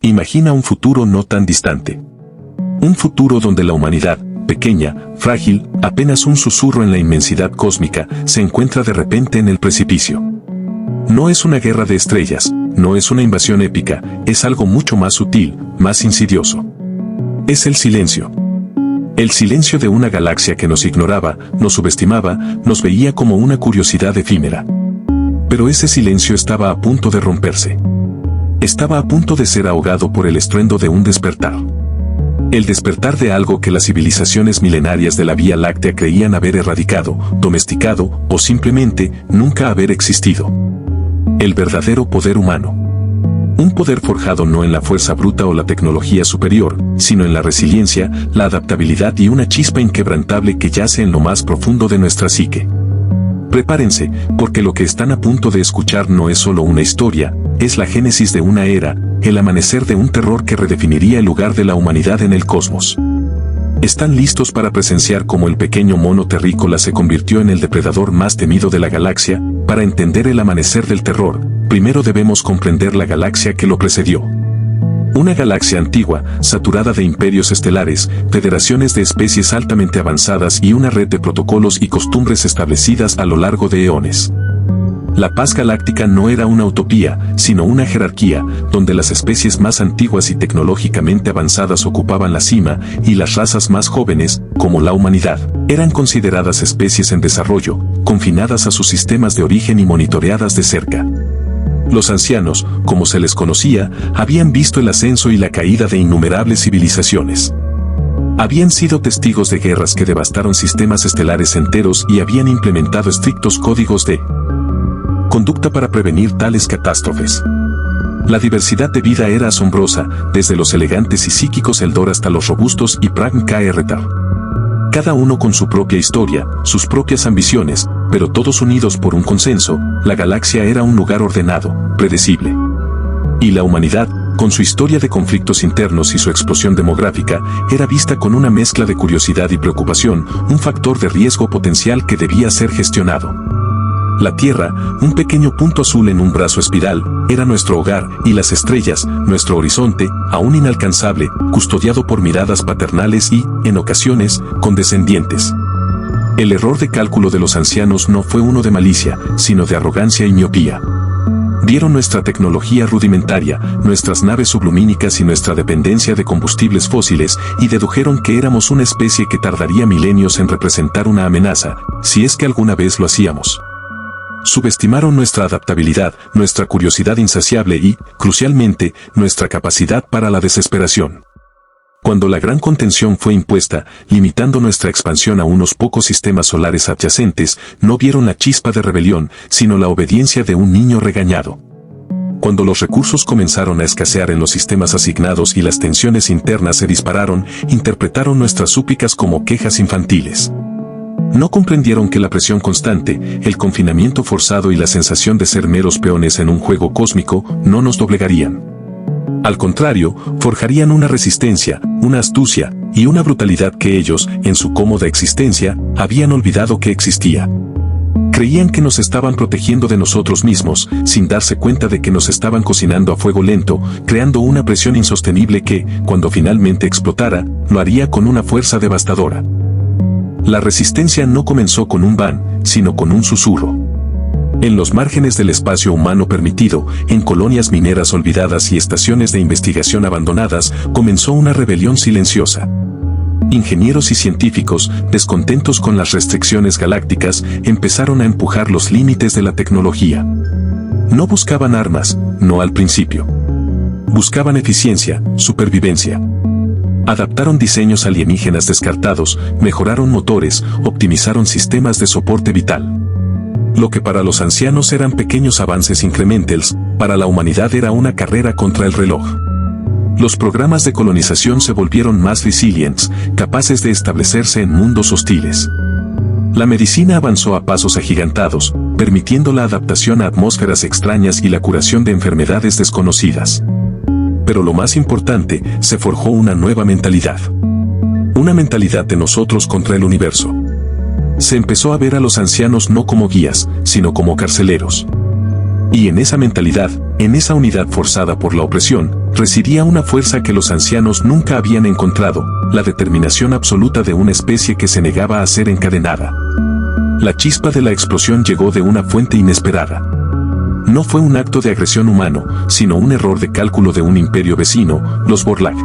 Imagina un futuro no tan distante. Un futuro donde la humanidad, pequeña, frágil, apenas un susurro en la inmensidad cósmica, se encuentra de repente en el precipicio. No es una guerra de estrellas, no es una invasión épica, es algo mucho más sutil, más insidioso. Es el silencio. El silencio de una galaxia que nos ignoraba, nos subestimaba, nos veía como una curiosidad efímera. Pero ese silencio estaba a punto de romperse. Estaba a punto de ser ahogado por el estruendo de un despertar. El despertar de algo que las civilizaciones milenarias de la Vía Láctea creían haber erradicado, domesticado o simplemente nunca haber existido. El verdadero poder humano. Un poder forjado no en la fuerza bruta o la tecnología superior, sino en la resiliencia, la adaptabilidad y una chispa inquebrantable que yace en lo más profundo de nuestra psique. Prepárense, porque lo que están a punto de escuchar no es solo una historia, es la génesis de una era, el amanecer de un terror que redefiniría el lugar de la humanidad en el cosmos. ¿Están listos para presenciar cómo el pequeño mono terrícola se convirtió en el depredador más temido de la galaxia? Para entender el amanecer del terror, primero debemos comprender la galaxia que lo precedió. Una galaxia antigua, saturada de imperios estelares, federaciones de especies altamente avanzadas y una red de protocolos y costumbres establecidas a lo largo de eones. La paz galáctica no era una utopía, sino una jerarquía, donde las especies más antiguas y tecnológicamente avanzadas ocupaban la cima, y las razas más jóvenes, como la humanidad, eran consideradas especies en desarrollo, confinadas a sus sistemas de origen y monitoreadas de cerca. Los ancianos, como se les conocía, habían visto el ascenso y la caída de innumerables civilizaciones. Habían sido testigos de guerras que devastaron sistemas estelares enteros y habían implementado estrictos códigos de conducta para prevenir tales catástrofes. La diversidad de vida era asombrosa, desde los elegantes y psíquicos Eldor hasta los robustos y Pragn Kaerretar. Cada uno con su propia historia, sus propias ambiciones, pero todos unidos por un consenso, la galaxia era un lugar ordenado, predecible. Y la humanidad, con su historia de conflictos internos y su explosión demográfica, era vista con una mezcla de curiosidad y preocupación, un factor de riesgo potencial que debía ser gestionado. La Tierra, un pequeño punto azul en un brazo espiral, era nuestro hogar, y las estrellas, nuestro horizonte, aún inalcanzable, custodiado por miradas paternales y, en ocasiones, condescendientes. El error de cálculo de los ancianos no fue uno de malicia, sino de arrogancia y miopía. Vieron nuestra tecnología rudimentaria, nuestras naves sublumínicas y nuestra dependencia de combustibles fósiles, y dedujeron que éramos una especie que tardaría milenios en representar una amenaza, si es que alguna vez lo hacíamos. Subestimaron nuestra adaptabilidad, nuestra curiosidad insaciable y, crucialmente, nuestra capacidad para la desesperación. Cuando la gran contención fue impuesta, limitando nuestra expansión a unos pocos sistemas solares adyacentes, no vieron la chispa de rebelión, sino la obediencia de un niño regañado. Cuando los recursos comenzaron a escasear en los sistemas asignados y las tensiones internas se dispararon, interpretaron nuestras súplicas como quejas infantiles. No comprendieron que la presión constante, el confinamiento forzado y la sensación de ser meros peones en un juego cósmico no nos doblegarían. Al contrario, forjarían una resistencia, una astucia y una brutalidad que ellos, en su cómoda existencia, habían olvidado que existía. Creían que nos estaban protegiendo de nosotros mismos, sin darse cuenta de que nos estaban cocinando a fuego lento, creando una presión insostenible que, cuando finalmente explotara, lo haría con una fuerza devastadora. La resistencia no comenzó con un ban, sino con un susurro. En los márgenes del espacio humano permitido, en colonias mineras olvidadas y estaciones de investigación abandonadas, comenzó una rebelión silenciosa. Ingenieros y científicos, descontentos con las restricciones galácticas, empezaron a empujar los límites de la tecnología. No buscaban armas, no al principio. Buscaban eficiencia, supervivencia. Adaptaron diseños alienígenas descartados, mejoraron motores, optimizaron sistemas de soporte vital. Lo que para los ancianos eran pequeños avances incrementales, para la humanidad era una carrera contra el reloj. Los programas de colonización se volvieron más resilientes, capaces de establecerse en mundos hostiles. La medicina avanzó a pasos agigantados, permitiendo la adaptación a atmósferas extrañas y la curación de enfermedades desconocidas. Pero lo más importante, se forjó una nueva mentalidad. Una mentalidad de nosotros contra el universo. Se empezó a ver a los ancianos no como guías, sino como carceleros. Y en esa mentalidad, en esa unidad forzada por la opresión, residía una fuerza que los ancianos nunca habían encontrado, la determinación absoluta de una especie que se negaba a ser encadenada. La chispa de la explosión llegó de una fuente inesperada. No fue un acto de agresión humano, sino un error de cálculo de un imperio vecino, los Borlag.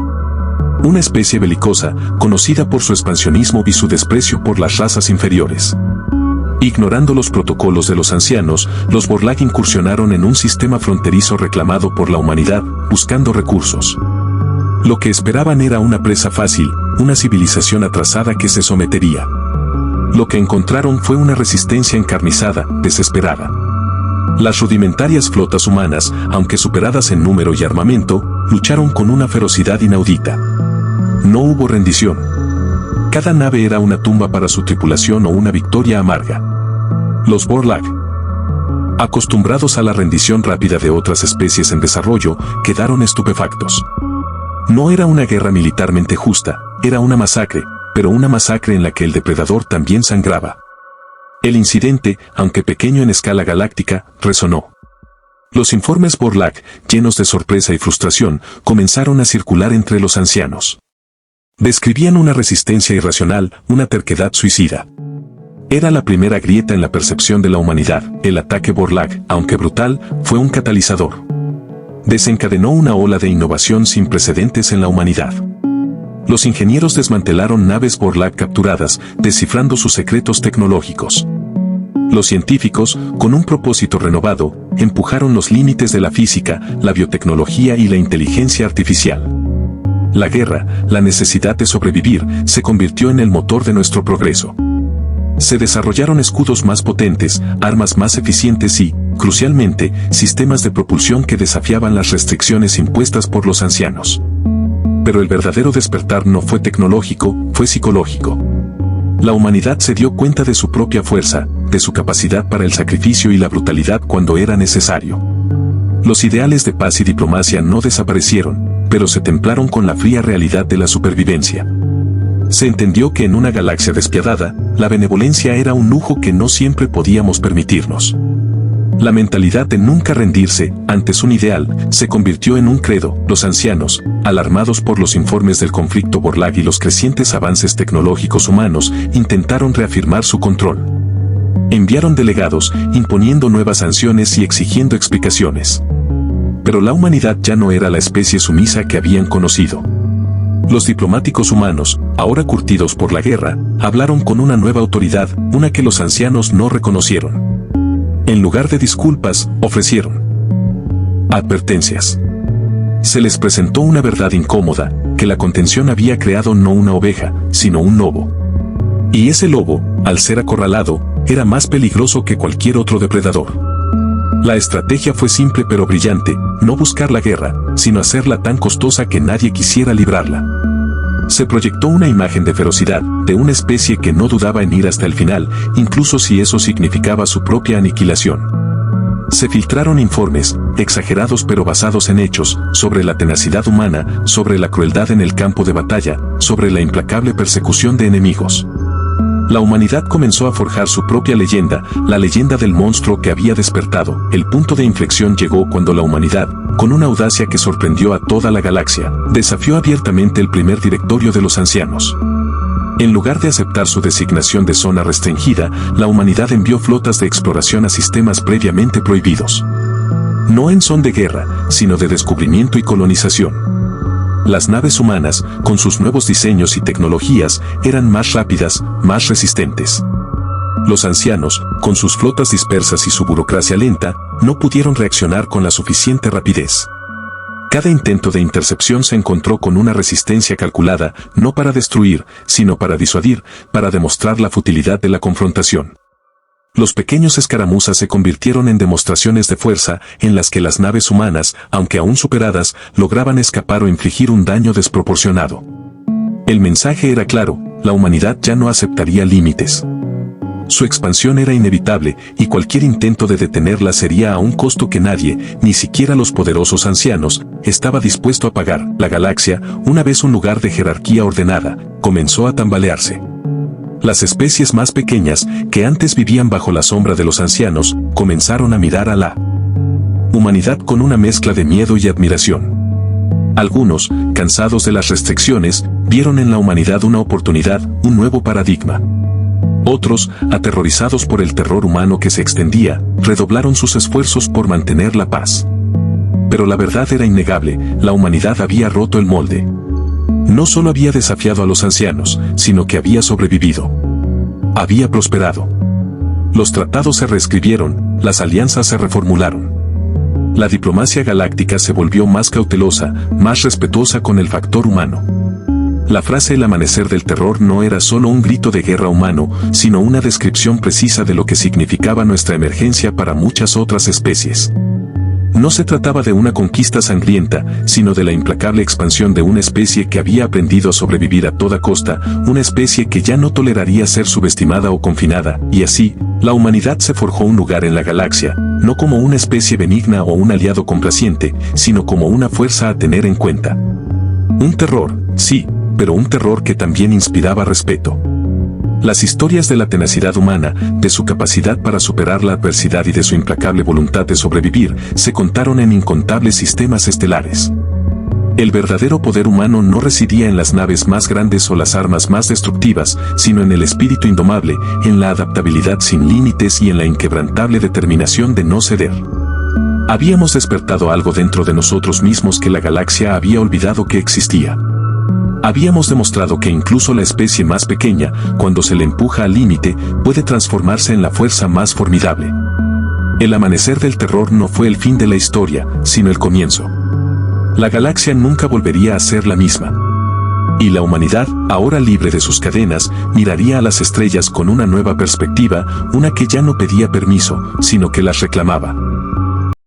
Una especie belicosa, conocida por su expansionismo y su desprecio por las razas inferiores. Ignorando los protocolos de los ancianos, los Borlag incursionaron en un sistema fronterizo reclamado por la humanidad, buscando recursos. Lo que esperaban era una presa fácil, una civilización atrasada que se sometería. Lo que encontraron fue una resistencia encarnizada, desesperada. Las rudimentarias flotas humanas, aunque superadas en número y armamento, lucharon con una ferocidad inaudita. No hubo rendición. Cada nave era una tumba para su tripulación o una victoria amarga. Los Borlag, acostumbrados a la rendición rápida de otras especies en desarrollo, quedaron estupefactos. No era una guerra militarmente justa, era una masacre, pero una masacre en la que el depredador también sangraba. El incidente, aunque pequeño en escala galáctica, resonó. Los informes Borlag, llenos de sorpresa y frustración, comenzaron a circular entre los ancianos. Describían una resistencia irracional, una terquedad suicida. Era la primera grieta en la percepción de la humanidad. El ataque Borlag, aunque brutal, fue un catalizador. Desencadenó una ola de innovación sin precedentes en la humanidad. Los ingenieros desmantelaron naves Borlag capturadas, descifrando sus secretos tecnológicos. Los científicos, con un propósito renovado, empujaron los límites de la física, la biotecnología y la inteligencia artificial. La guerra, la necesidad de sobrevivir, se convirtió en el motor de nuestro progreso. Se desarrollaron escudos más potentes, armas más eficientes y, crucialmente, sistemas de propulsión que desafiaban las restricciones impuestas por los ancianos. Pero el verdadero despertar no fue tecnológico, fue psicológico. La humanidad se dio cuenta de su propia fuerza, de su capacidad para el sacrificio y la brutalidad cuando era necesario. Los ideales de paz y diplomacia no desaparecieron, pero se templaron con la fría realidad de la supervivencia. Se entendió que en una galaxia despiadada, la benevolencia era un lujo que no siempre podíamos permitirnos. La mentalidad de nunca rendirse, antes un ideal, se convirtió en un credo. Los ancianos, alarmados por los informes del conflicto Borlag y los crecientes avances tecnológicos humanos, intentaron reafirmar su control. Enviaron delegados, imponiendo nuevas sanciones y exigiendo explicaciones. Pero la humanidad ya no era la especie sumisa que habían conocido. Los diplomáticos humanos, ahora curtidos por la guerra, hablaron con una nueva autoridad, una que los ancianos no reconocieron. En lugar de disculpas, ofrecieron advertencias. Se les presentó una verdad incómoda, que la contención había creado no una oveja, sino un lobo. Y ese lobo, al ser acorralado, era más peligroso que cualquier otro depredador. La estrategia fue simple pero brillante, no buscar la guerra, sino hacerla tan costosa que nadie quisiera librarla. Se proyectó una imagen de ferocidad, de una especie que no dudaba en ir hasta el final, incluso si eso significaba su propia aniquilación. Se filtraron informes, exagerados pero basados en hechos, sobre la tenacidad humana, sobre la crueldad en el campo de batalla, sobre la implacable persecución de enemigos. La humanidad comenzó a forjar su propia leyenda, la leyenda del monstruo que había despertado. El punto de inflexión llegó cuando la humanidad, con una audacia que sorprendió a toda la galaxia, desafió abiertamente el primer directorio de los ancianos. En lugar de aceptar su designación de zona restringida, la humanidad envió flotas de exploración a sistemas previamente prohibidos. No en son de guerra, sino de descubrimiento y colonización. Las naves humanas, con sus nuevos diseños y tecnologías, eran más rápidas, más resistentes. Los ancianos, con sus flotas dispersas y su burocracia lenta, no pudieron reaccionar con la suficiente rapidez. Cada intento de intercepción se encontró con una resistencia calculada, no para destruir, sino para disuadir, para demostrar la futilidad de la confrontación. Los pequeños escaramuzas se convirtieron en demostraciones de fuerza, en las que las naves humanas, aunque aún superadas, lograban escapar o infligir un daño desproporcionado. El mensaje era claro, la humanidad ya no aceptaría límites. Su expansión era inevitable, y cualquier intento de detenerla sería a un costo que nadie, ni siquiera los poderosos ancianos, estaba dispuesto a pagar. La galaxia, una vez un lugar de jerarquía ordenada, comenzó a tambalearse. Las especies más pequeñas, que antes vivían bajo la sombra de los ancianos, comenzaron a mirar a la humanidad con una mezcla de miedo y admiración. Algunos, cansados de las restricciones, vieron en la humanidad una oportunidad, un nuevo paradigma. Otros, aterrorizados por el terror humano que se extendía, redoblaron sus esfuerzos por mantener la paz. Pero la verdad era innegable, la humanidad había roto el molde. No solo había desafiado a los ancianos, sino que había sobrevivido. Había prosperado. Los tratados se reescribieron, las alianzas se reformularon. La diplomacia galáctica se volvió más cautelosa, más respetuosa con el factor humano. La frase "el amanecer del terror" no era solo un grito de guerra humano, sino una descripción precisa de lo que significaba nuestra emergencia para muchas otras especies. No se trataba de una conquista sangrienta, sino de la implacable expansión de una especie que había aprendido a sobrevivir a toda costa, una especie que ya no toleraría ser subestimada o confinada, y así, la humanidad se forjó un lugar en la galaxia, no como una especie benigna o un aliado complaciente, sino como una fuerza a tener en cuenta. Un terror, sí, pero un terror que también inspiraba respeto. Las historias de la tenacidad humana, de su capacidad para superar la adversidad y de su implacable voluntad de sobrevivir, se contaron en incontables sistemas estelares. El verdadero poder humano no residía en las naves más grandes o las armas más destructivas, sino en el espíritu indomable, en la adaptabilidad sin límites y en la inquebrantable determinación de no ceder. Habíamos despertado algo dentro de nosotros mismos que la galaxia había olvidado que existía. Habíamos demostrado que incluso la especie más pequeña, cuando se le empuja al límite, puede transformarse en la fuerza más formidable. El amanecer del terror no fue el fin de la historia, sino el comienzo. La galaxia nunca volvería a ser la misma. Y la humanidad, ahora libre de sus cadenas, miraría a las estrellas con una nueva perspectiva, una que ya no pedía permiso, sino que las reclamaba.